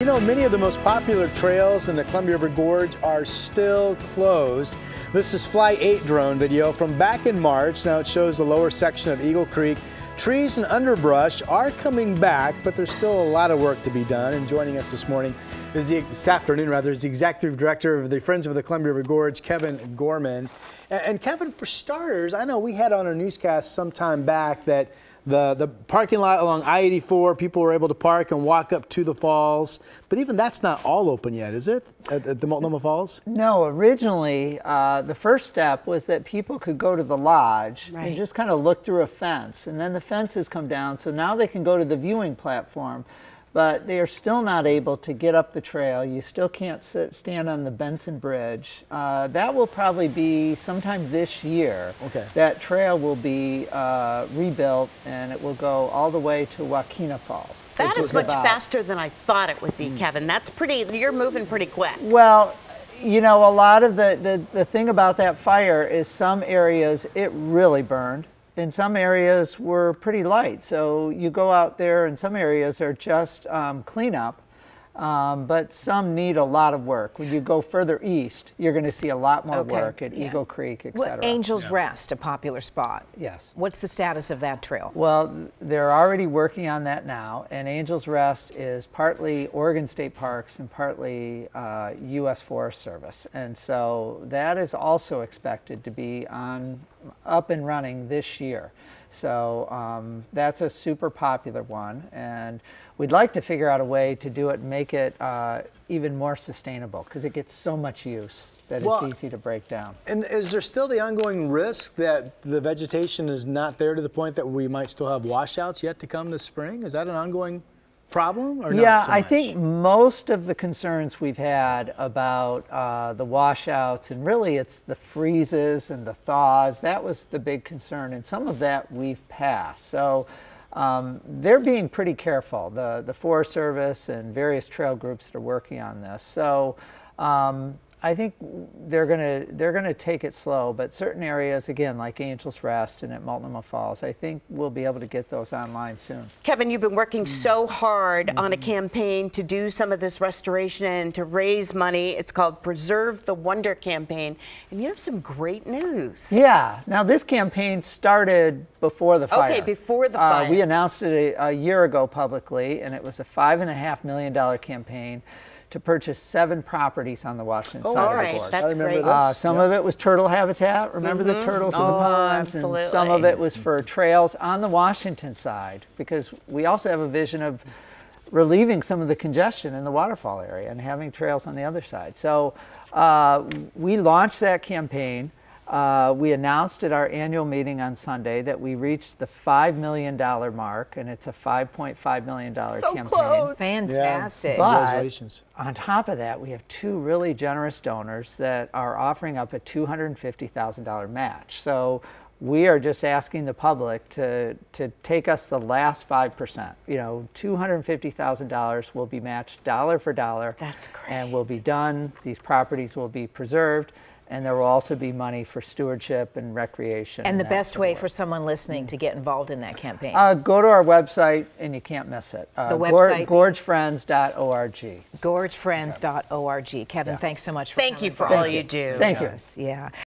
You know, many of the most popular trails in the Columbia River Gorge are still closed. This is Flight 8 drone video from back in March. Now it shows the lower section of Eagle Creek. Trees and underbrush are coming back, but there's still a lot of work to be done. And joining us this morning is this afternoon is the executive director of the Friends of the Columbia River Gorge, Kevin Gorman. And Kevin, for starters, I know we had on our newscast some time back that the parking lot along I-84, people were able to park and walk up to the falls, but even that's not all open yet, is it, at the Multnomah Falls? No, originally the first step was that people could go to the lodge and just kind of look through a fence, and then the fence has come down, so now they can go to the viewing platform. But they are still not able to get up the trail. You still can't stand on the Benson Bridge. That will probably be sometime this year. Okay. That trail will be rebuilt, and it will go all the way to Wakena Falls. That is much faster than I thought it would be, Kevin. That's pretty, you're moving pretty quick. Well, you know, a lot of the thing about that fire is some areas it really burned. In some areas were pretty light, so you go out there and some areas are just cleanup, but some need a lot of work. When you go further east, you're going to see a lot more work at Eagle Creek, etc. Well, Angel's Rest, a popular spot. Yes. What's the status of that trail? Well, they're already working on that now, and Angel's Rest is partly Oregon State Parks and partly U.S. Forest Service, and so that is also expected to be up and running this year. So that's a super popular one, and we'd like to figure out a way to do it and make it even more sustainable, because it gets so much use that it's easy to break down. And is there still the ongoing risk that the vegetation is not there to the point that we might still have washouts yet to come this spring? Is that an ongoing problem or not? Yeah, so I much? think most of the concerns we've had about the washouts, and really it's the freezes and the thaws, that was the big concern, and some of that we've passed. So they're being pretty careful, the Forest Service and various trail groups that are working on this. So I think they're gonna take it slow, but certain areas, again, like Angel's Rest and at Multnomah Falls, I think we'll be able to get those online soon. Kevin, you've been working so hard on a campaign to do some of this restoration and to raise money. It's called Preserve the Wonder Campaign, and you have some great news. Yeah, now this campaign started before the fire. Okay, before the fire. We announced it a year ago publicly, and it was a $5.5 million campaign to purchase 7 properties on the Washington side of the Gorge. That's great. Some of it was turtle habitat. Remember the turtles in the ponds? Absolutely. And some of it was for trails on the Washington side, because we also have a vision of relieving some of the congestion in the waterfall area and having trails on the other side. So we launched that campaign. We announced at our annual meeting on Sunday that we reached the $5 million mark, and it's a $5.5 million campaign. Close. Fantastic. Yeah. But Congratulations. On top of that, we have 2 really generous donors that are offering up a $250,000 match. So we are just asking the public to take us the last 5%. You know, $250,000 will be matched dollar for dollar. That's great. And will be done. These properties will be preserved. And there will also be money for stewardship and recreation. And the best way for someone listening to get involved in that campaign? Go to our website and you can't miss it. The website? GorgeFriends.org. GorgeFriends.org. Kevin, thanks so much for Thank you for all you do. Thank you. Yeah.